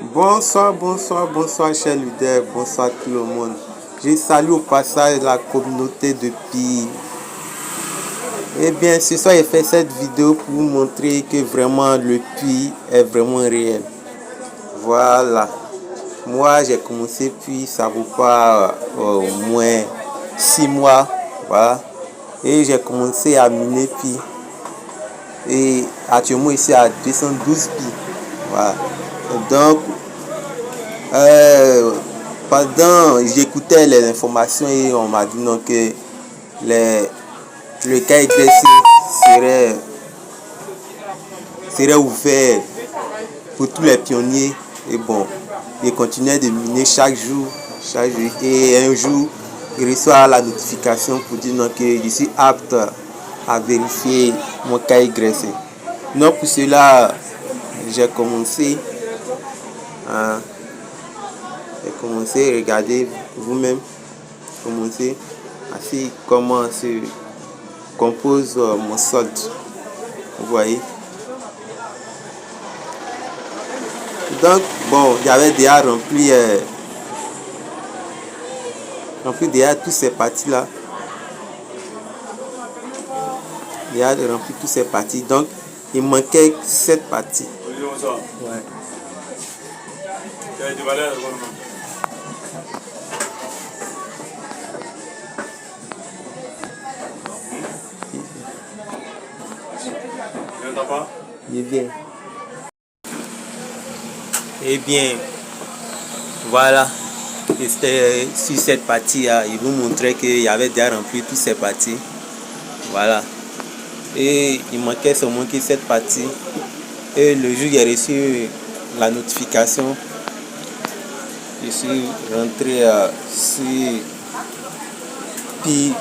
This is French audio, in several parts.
Bonsoir, bonsoir, bonsoir, chers leaders, bonsoir tout le monde. Je salue au passage la communauté de Pi. Eh bien, ce soir, j'ai fait cette vidéo pour vous montrer que vraiment le Pi est vraiment réel. Voilà. Moi, j'ai commencé Pi, ça vaut pas au moins 6 mois. Voilà. Et j'ai commencé à miner Pi. Et actuellement, ici à 212 Pi. Voilà. Donc, pendant j'écoutais les informations et on m'a dit non que le KYC serait ouvert pour tous les pionniers. Et bon, ils continuaient de miner chaque jour. Et un jour, il reçoit la notification pour dire non que je suis apte à vérifier mon KYC. Donc pour cela, j'ai commencé à regarder vous-même, commencer ainsi comment se compose mon solde. Vous voyez. Donc bon, j'avais déjà rempli déjà toutes ces parties là. Déjà rempli toutes ces parties. Donc il manquait cette partie. Ouais. Il vient. Eh bien, voilà. Et c'était sur cette partie-là, il vous montrait qu'il y avait déjà rempli toutes ces parties. Voilà. Et il manquait seulement que cette partie. Et le jour où j'ai reçu la notification, je suis rentré sur Pi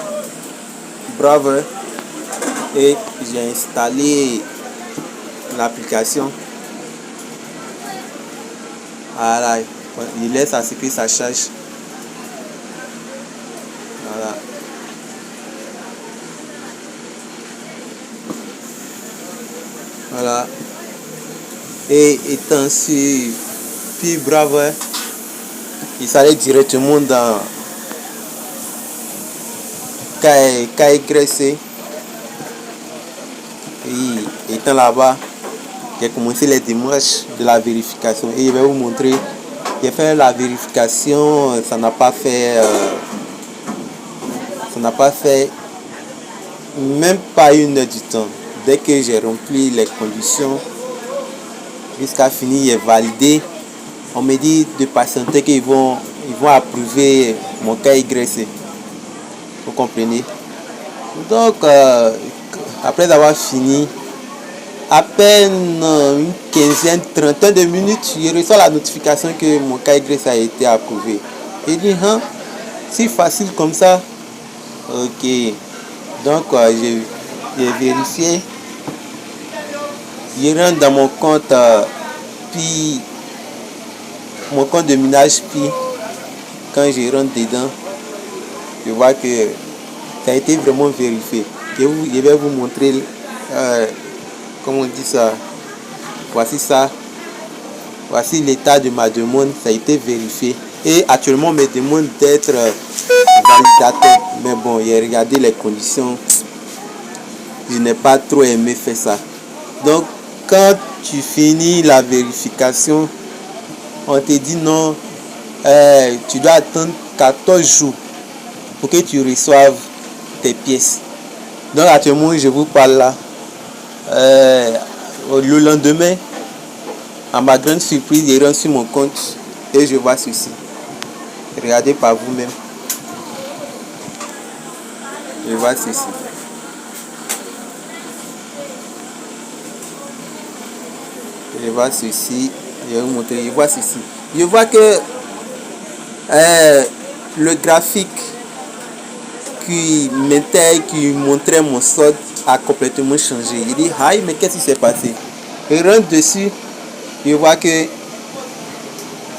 Browser et j'ai installé l'application. Voilà, il laisse à ce que ça charge. Voilà. Voilà. Et étant sur Pi Browser, il s'allait directement dans KYC. Et étant là-bas, j'ai commencé les démarches de la vérification. Et je vais vous montrer. J'ai fait la vérification, ça n'a pas fait même pas 1 heure du temps. Dès que j'ai rempli les conditions, jusqu'à finir, j'ai validé. On me dit de patienter qu'ils vont approuver mon KYC. Vous comprenez? Donc, après avoir fini, à peine une quinzaine, trentaine de minutes, je reçois la notification que mon KYC a été approuvé. Je dis, hein, c'est facile comme ça. Ok. Donc, j'ai vérifié. Je rentre dans mon compte Pi, mon compte de minage Pi. Quand je rentre dedans, je vois que ça a été vraiment vérifié. Je vais vous montrer comment on dit ça. Voici ça. Voici l'état de ma demande. Ça a été vérifié. Et actuellement, on me demande d'être validateur. Mais bon, j'ai regardé les conditions. Je n'ai pas trop aimé faire ça. Donc, quand tu finis la vérification, on te dit non, tu dois attendre 14 jours pour que tu reçoives tes pièces. Donc, actuellement, je vous parle là. Le lendemain, à ma grande surprise, je rentre sur mon compte et je vois ceci. Regardez par vous-même. Je vois ceci. Je vois ceci. Je vais vous montrer. Je vois ceci. Je vois que le graphique qui montrait mon solde a complètement changé. Il dit, aïe, mais qu'est-ce qui s'est passé? Je rentre dessus. Je vois que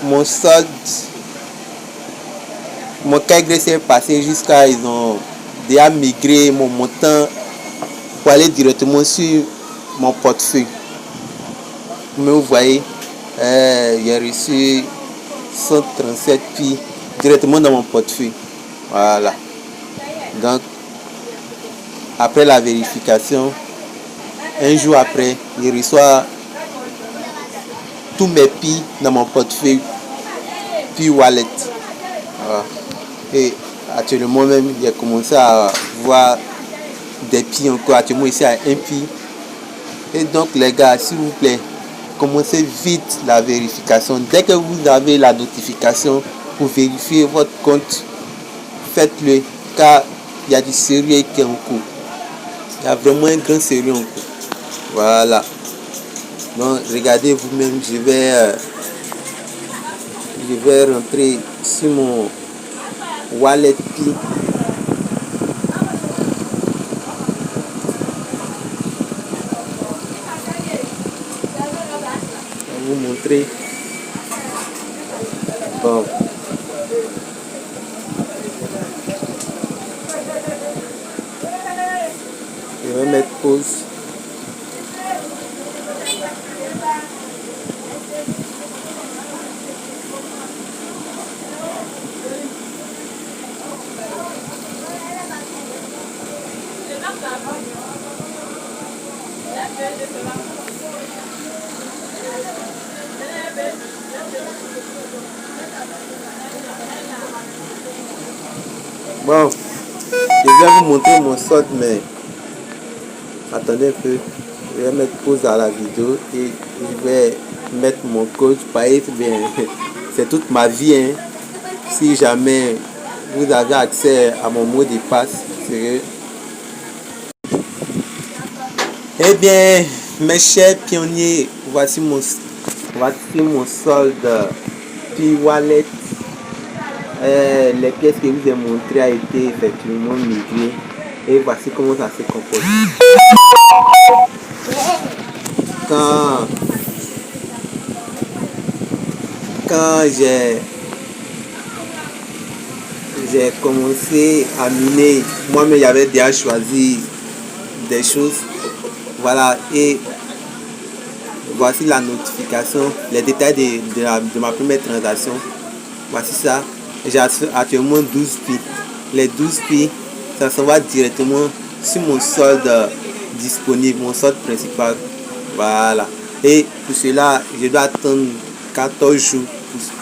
mon solde, mon KYC est passé jusqu'à, ils ont déjà migré mon montant pour aller directement sur mon portefeuille. Mais vous voyez, J'ai reçu 137 pi directement dans mon portefeuille. Voilà. Donc, après la vérification, un jour après, je reçois tous mes pi dans mon portefeuille, puis wallet. Voilà. Et actuellement même, j'ai commencé à voir des pi encore. Actuellement ici à un pi. Et donc les gars, s'il vous plaît, commencez vite la vérification. Dès que vous avez la notification pour vérifier votre compte, faites-le, car il y a du sérieux qui est en cours. Il y a vraiment un grand sérieux en cours. Voilà. Donc regardez vous-même, je vais rentrer sur mon wallet Pi. Je vais vous montrer. Bon. Je vais mettre pause. Bon, je vais vous montrer mon solde, mais attendez un peu. Je vais mettre pause à la vidéo et je vais mettre mon code Paye bien. C'est toute ma vie, hein. Si jamais vous avez accès à mon mot de passe, sérieux. Eh bien, mes chers pionniers, voici mon solde Pi Wallet. Les pièces que je vous ai montrées a été effectivement migrées. Et voici comment ça se comporte. Quand j'ai commencé à miner, moi-même j'avais déjà choisi des choses. Voilà, et voici la notification, les détails de ma première transaction. Voici ça. J'ai actuellement 12 pi. Les 12 pi, ça s'en va directement sur mon solde disponible, mon solde principal. Voilà. Et pour cela, je dois attendre 14 jours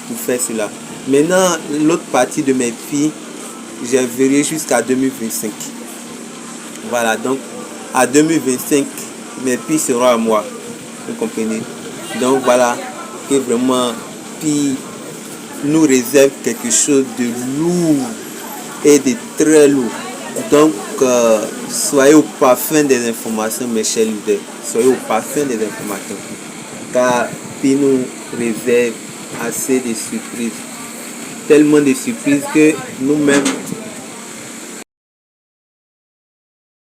pour faire cela. Maintenant, l'autre partie de mes pi, j'ai verrai jusqu'à 2025. Voilà, donc à 2025, mes pi seront à moi. Vous comprenez? Donc voilà, que vraiment Pi nous réserve quelque chose de lourd et de très lourd. Donc soyez au parfum des informations, mes chers leaders. Soyez au parfum des informations. Car Pi nous réserve assez de surprises. Tellement de surprises que nous-mêmes